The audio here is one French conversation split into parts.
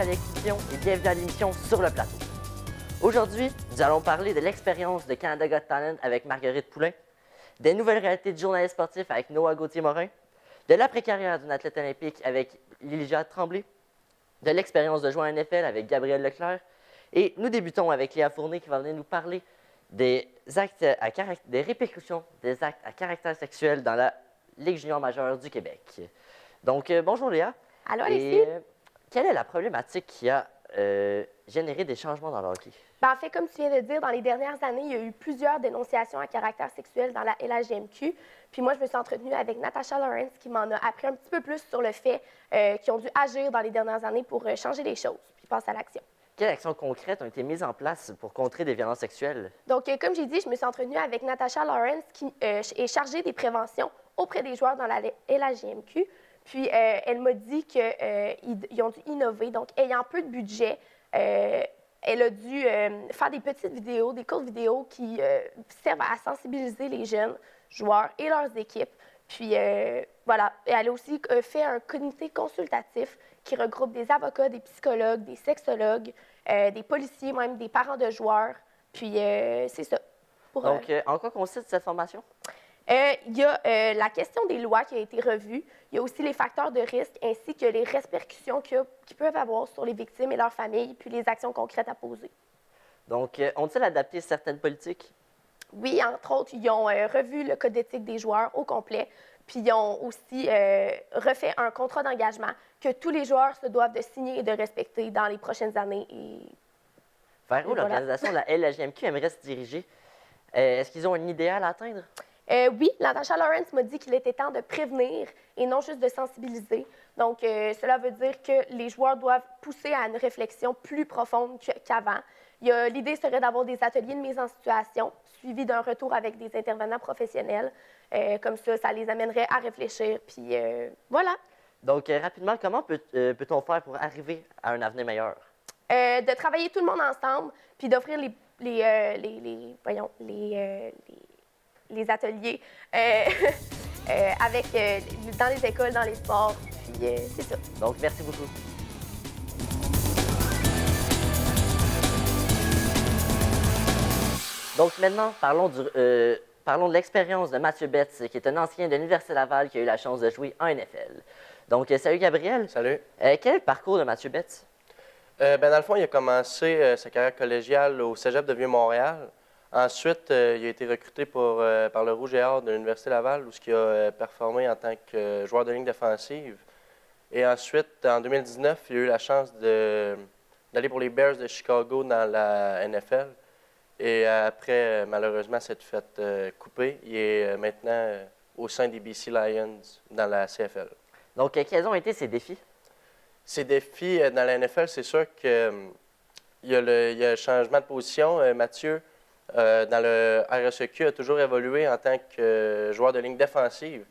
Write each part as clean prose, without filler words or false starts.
Alex Pion et bienvenue à l'émission Sur le plateau. Aujourd'hui, nous allons parler de l'expérience de Canada Got Talent avec Marguerite Poulain, des nouvelles réalités de journaliste sportif avec Noah Gauthier-Morin, de l'après-carrière d'une athlète olympique avec Lily-Jade Tremblay, de l'expérience de jouer en NFL avec Gabriel Leclerc, et nous débutons avec Léa Fournier qui va venir nous parler des répercussions des actes à caractère sexuel dans la Ligue junior majeure du Québec. Donc, bonjour Léa. Allô, Alexis? Quelle est la problématique qui a généré des changements dans le hockey? En fait, comme tu viens de dire, dans les dernières années, il y a eu plusieurs dénonciations à caractère sexuel dans la LHJMQ. Puis moi, je me suis entretenue avec Natasha Lawrence qui m'en a appris un petit peu plus sur le fait qu'ils ont dû agir dans les dernières années pour changer les choses, puis passer à l'action. Quelles actions concrètes ont été mises en place pour contrer des violences sexuelles? Donc, comme j'ai dit, je me suis entretenue avec Natasha Lawrence qui est chargée des préventions auprès des joueurs dans la LHJMQ. Puis, elle m'a dit qu'ils ont dû innover. Donc, ayant peu de budget, elle a dû faire des petites vidéos, des courtes vidéos qui servent à sensibiliser les jeunes joueurs et leurs équipes. Puis, voilà. Et elle a aussi fait un comité consultatif qui regroupe des avocats, des psychologues, des sexologues, des policiers, même des parents de joueurs. Puis, c'est ça. Donc, en quoi consiste cette formation? Il y a la question des lois qui a été revue. Il y a aussi les facteurs de risque ainsi que les répercussions qu'ils peuvent avoir sur les victimes et leurs familles, puis les actions concrètes à poser. Donc, ont-ils adapté certaines politiques? Oui, entre autres, ils ont revu le code d'éthique des joueurs au complet, puis ils ont aussi refait un contrat d'engagement que tous les joueurs se doivent de signer et de respecter dans les prochaines années. Vers où l'organisation de la LHJMQ aimerait se diriger? Est-ce qu'ils ont un idéal à atteindre? Oui, Natasha Lawrence m'a dit qu'il était temps de prévenir et non juste de sensibiliser. Donc, cela veut dire que les joueurs doivent pousser à une réflexion plus profonde qu'avant. L'idée serait d'avoir des ateliers de mise en situation suivis d'un retour avec des intervenants professionnels. Comme ça les amènerait à réfléchir. Puis, voilà. Donc, rapidement, comment peut-on faire pour arriver à un avenir meilleur? De travailler tout le monde ensemble, puis d'offrir les ateliers dans les écoles, dans les sports. Puis c'est ça. Donc, merci beaucoup. Donc, maintenant, parlons de l'expérience de Mathieu Betts, qui est un ancien de l'Université Laval qui a eu la chance de jouer en NFL. Donc, salut Gabriel. Salut. Quel est le parcours de Mathieu Betts? Dans le fond, il a commencé sa carrière collégiale au Cégep de Vieux-Montréal. Ensuite, il a été recruté par le Rouge et Or de l'Université Laval, où il a performé en tant que joueur de ligne défensive. Et ensuite, en 2019, il a eu la chance d'aller pour les Bears de Chicago dans la NFL. Et après, malheureusement, s'est fait couper. Il est maintenant au sein des BC Lions dans la CFL. Donc, quels ont été ses défis? Ses défis dans la NFL, c'est sûr qu'il y a le changement de position. Mathieu, dans le RSEQ, a toujours évolué en tant que joueur de ligne défensive,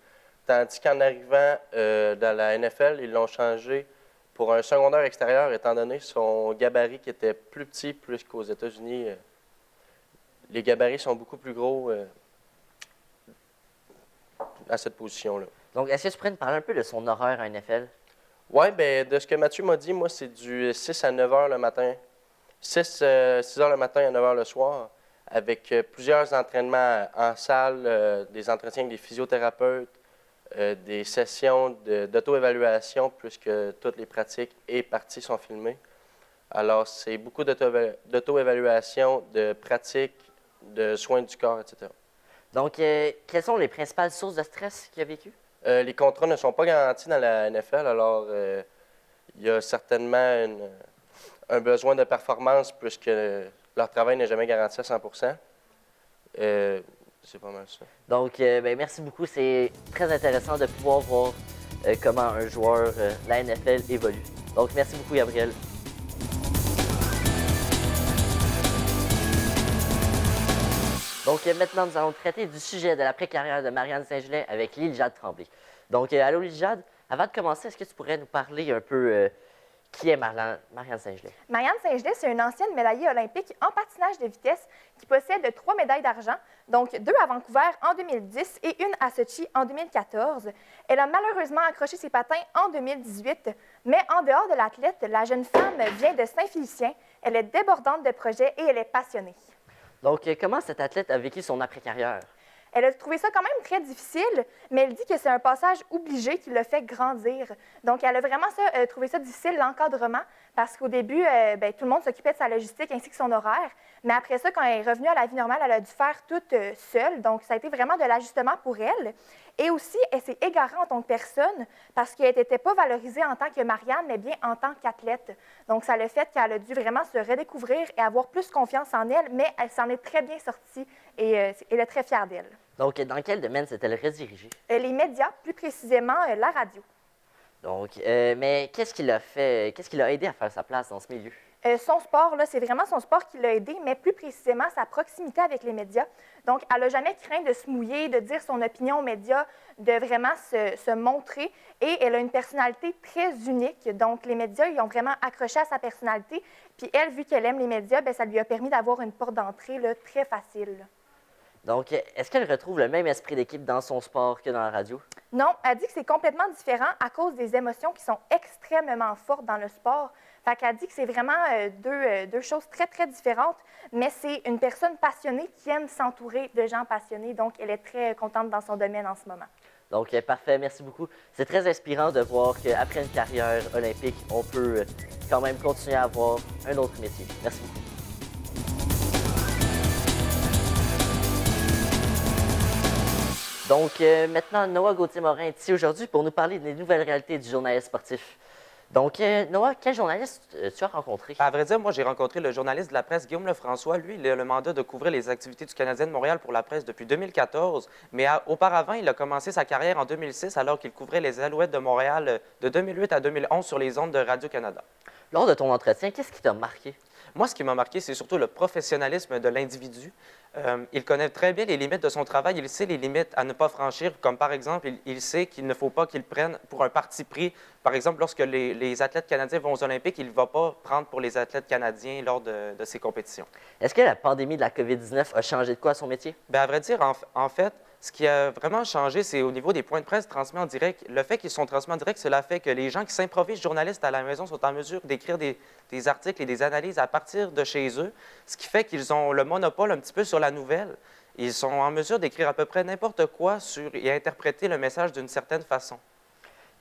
tandis qu'en arrivant dans la NFL, ils l'ont changé pour un secondaire extérieur, étant donné son gabarit qui était plus petit, plus qu'aux États-Unis. Les gabarits sont beaucoup plus gros à cette position-là. Donc, est-ce que tu pourrais nous parler un peu de son horaire en NFL? Oui, bien, de ce que Mathieu m'a dit, moi, c'est du 6 à 9 heures le matin. 6 heures le matin à 9 heures le soir, avec plusieurs entraînements en salle, des entretiens avec des physiothérapeutes, des sessions d'auto-évaluation, puisque toutes les pratiques et parties sont filmées. Alors, c'est beaucoup d'auto-évaluation, de pratiques, de soins du corps, etc. Donc, quelles sont les principales sources de stress qu'il a vécu? Les contrats ne sont pas garantis dans la NFL, alors il y a certainement un besoin de performance puisque leur travail n'est jamais garanti à 100%. C'est pas mal ça. Donc, merci beaucoup. C'est très intéressant de pouvoir voir comment un joueur de la NFL évolue. Donc, merci beaucoup, Gabriel. Donc, maintenant, nous allons traiter du sujet de la précarrière de Marianne Saint-Gelais avec Lily-Jade Tremblay. Donc, allô, Lily-Jade, avant de commencer, est-ce que tu pourrais nous parler un peu qui est Marianne Saint-Gelais? Marianne Saint-Gelais, c'est une ancienne médaillée olympique en patinage de vitesse qui possède 3 médailles d'argent, donc 2 à Vancouver en 2010 et 1 à Sochi en 2014. Elle a malheureusement accroché ses patins en 2018, Mais en dehors de l'athlète, la jeune femme vient de Saint-Félicien. Elle est débordante de projets et elle est passionnée. Donc, comment cette athlète a vécu son après-carrière? Elle a trouvé ça quand même très difficile, mais elle dit que c'est un passage obligé qui l'a fait grandir. Donc, elle a vraiment trouvé ça difficile, l'encadrement, parce qu'au début, tout le monde s'occupait de sa logistique ainsi que son horaire. Mais après ça, quand elle est revenue à la vie normale, elle a dû faire tout seule. Donc, ça a été vraiment de l'ajustement pour elle. Et aussi, elle s'est égarée en tant que personne parce qu'elle n'était pas valorisée en tant que Marianne, mais bien en tant qu'athlète. Donc, ça a le fait qu'elle a dû vraiment se redécouvrir et avoir plus confiance en elle, mais elle s'en est très bien sortie et elle est très fière d'elle. Donc, dans quel domaine s'est-elle redirigée? Les médias, plus précisément la radio. Donc, mais qu'est-ce qui l'a aidé à faire sa place dans ce milieu? Son sport, là, c'est vraiment son sport qui l'a aidé, mais plus précisément sa proximité avec les médias. Donc, elle n'a jamais craint de se mouiller, de dire son opinion aux médias, de vraiment se montrer. Et elle a une personnalité très unique. Donc, les médias, ils ont vraiment accroché à sa personnalité. Puis elle, vu qu'elle aime les médias, bien, ça lui a permis d'avoir une porte d'entrée là, très facile. Donc, est-ce qu'elle retrouve le même esprit d'équipe dans son sport que dans la radio? Non, elle dit que c'est complètement différent à cause des émotions qui sont extrêmement fortes dans le sport. Fait qu'elle dit que c'est vraiment deux choses très, très différentes, mais c'est une personne passionnée qui aime s'entourer de gens passionnés. Donc, elle est très contente dans son domaine en ce moment. Donc, parfait, merci beaucoup. C'est très inspirant de voir qu'après une carrière olympique, on peut quand même continuer à avoir un autre métier. Merci beaucoup. Donc, maintenant, Noah Gauthier-Morin est ici aujourd'hui pour nous parler des nouvelles réalités du journalisme sportif. Donc, Noah, quel journaliste tu as rencontré? À vrai dire, moi, j'ai rencontré le journaliste de la presse, Guillaume Lefrançois. Lui, il a le mandat de couvrir les activités du Canadien de Montréal pour la presse depuis 2014. Mais auparavant, il a commencé sa carrière en 2006 alors qu'il couvrait les Alouettes de Montréal de 2008 à 2011 sur les ondes de Radio-Canada. Lors de ton entretien, qu'est-ce qui t'a marqué? Moi, ce qui m'a marqué, c'est surtout le professionnalisme de l'individu. Il connaît très bien les limites de son travail. Il sait les limites à ne pas franchir, comme par exemple, il sait qu'il ne faut pas qu'il prenne pour un parti pris. Par exemple, lorsque les athlètes canadiens vont aux Olympiques, il ne va pas prendre pour les athlètes canadiens lors de ces compétitions. Est-ce que la pandémie de la COVID-19 a changé de quoi à son métier? Bien, à vrai dire, en fait, ce qui a vraiment changé, c'est au niveau des points de presse transmis en direct. Le fait qu'ils sont transmis en direct, cela fait que les gens qui s'improvisent journalistes à la maison sont en mesure d'écrire des articles et des analyses à partir de chez eux, ce qui fait qu'ils ont le monopole un petit peu sur la nouvelle. Ils sont en mesure d'écrire à peu près n'importe quoi et interpréter le message d'une certaine façon.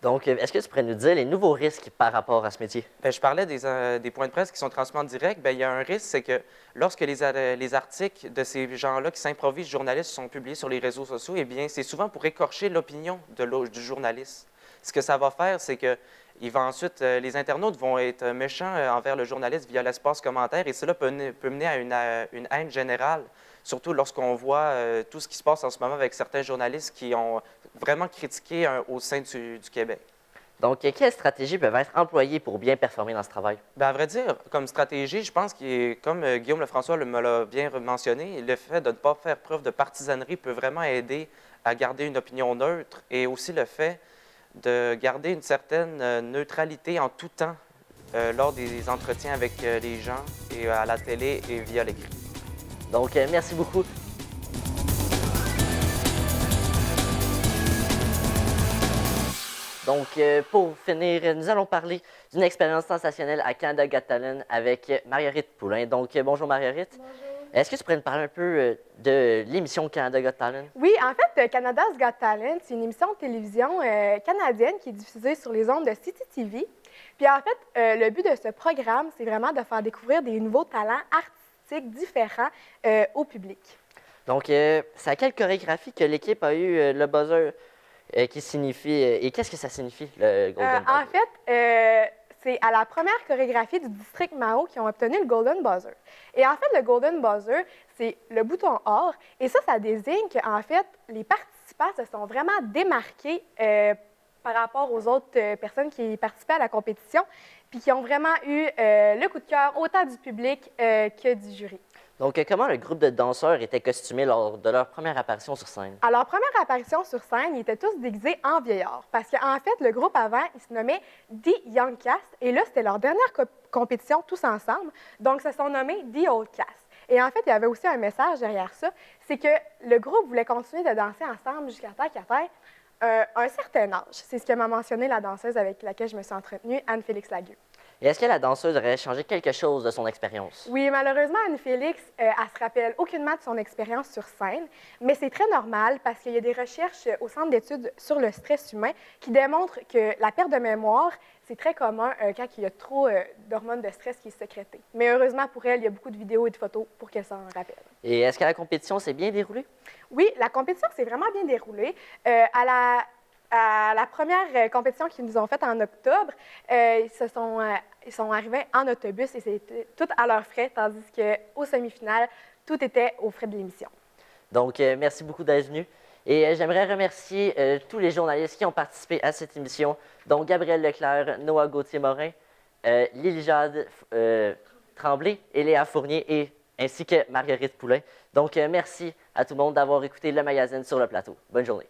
Donc, est-ce que tu pourrais nous dire les nouveaux risques par rapport à ce métier? Bien, je parlais des points de presse qui sont transmis en direct. Bien, il y a un risque, c'est que lorsque les articles de ces gens-là qui s'improvisent journalistes sont publiés sur les réseaux sociaux, eh bien, c'est souvent pour écorcher l'opinion du journaliste. Ce que ça va faire, c'est que les internautes vont être méchants envers le journaliste via l'espace commentaire et cela peut mener à une haine générale, surtout lorsqu'on voit tout ce qui se passe en ce moment avec certains journalistes qui ont vraiment critiqué au sein du Québec. Donc, quelles stratégies peuvent être employées pour bien performer dans ce travail? Bien, à vrai dire, comme stratégie, je pense que, comme Guillaume Lefrançois me l'a bien mentionné, le fait de ne pas faire preuve de partisanerie peut vraiment aider à garder une opinion neutre et aussi le fait de garder une certaine neutralité en tout temps lors des entretiens avec les gens et à la télé et via l'écrit. Donc, merci beaucoup. Donc, pour finir, nous allons parler d'une expérience sensationnelle à Canada Got Talent avec Marguerite Poulain. Donc, bonjour Marguerite. Bonjour. Est-ce que tu pourrais nous parler un peu de l'émission Canada Got Talent? Oui, en fait, Canada's Got Talent, c'est une émission de télévision canadienne qui est diffusée sur les ondes de City TV. Puis en fait, le but de ce programme, c'est vraiment de faire découvrir des nouveaux talents artistiques différents au public. Donc, c'est à quelle chorégraphie que l'équipe a eu le buzzer qui signifie... et qu'est-ce que ça signifie, le Golden Buzzer? En fait, c'est à la première chorégraphie du district Mao qui ont obtenu le Golden Buzzer. Et en fait, le Golden Buzzer, c'est le bouton or. Et ça désigne qu'en fait, les participants se sont vraiment démarqués par rapport aux autres personnes qui participaient à la compétition, puis qui ont vraiment eu le coup de cœur autant du public que du jury. Donc, comment le groupe de danseurs était costumé lors de leur première apparition sur scène? À leur première apparition sur scène, ils étaient tous déguisés en vieillards. Parce qu'en fait, le groupe avant, il se nommait The Young Cast. Et là, c'était leur dernière compétition tous ensemble. Donc, ils se sont nommés The Old Cast. Et en fait, il y avait aussi un message derrière ça. C'est que le groupe voulait continuer de danser ensemble jusqu'à temps qu'à terre Un certain âge. C'est ce que m'a mentionné la danseuse avec laquelle je me suis entretenue, Anne-Félix Lagueux. Et est-ce que la danseuse aurait changé quelque chose de son expérience? Oui, malheureusement, Anne-Félix, elle se rappelle aucunement de son expérience sur scène, mais c'est très normal parce qu'il y a des recherches au Centre d'études sur le stress humain qui démontrent que la perte de mémoire, c'est très commun quand il y a trop d'hormones de stress qui sont sécrétées. Mais heureusement pour elle, il y a beaucoup de vidéos et de photos pour qu'elle s'en rappelle. Et est-ce que la compétition s'est bien déroulée? Oui, la compétition s'est vraiment bien déroulée. À la première compétition qu'ils nous ont faite en octobre, ils sont arrivés en autobus et c'était tout à leurs frais, tandis qu'aux semi-finales, tout était aux frais de l'émission. Donc, merci beaucoup d'être venu. Et j'aimerais remercier tous les journalistes qui ont participé à cette émission, dont Gabriel Leclerc, Noah Gauthier-Morin, Lily-Jade Tremblay et Léa Fournier, ainsi que Marguerite Poulain. Donc, merci à tout le monde d'avoir écouté le magazine Sur le plateau. Bonne journée.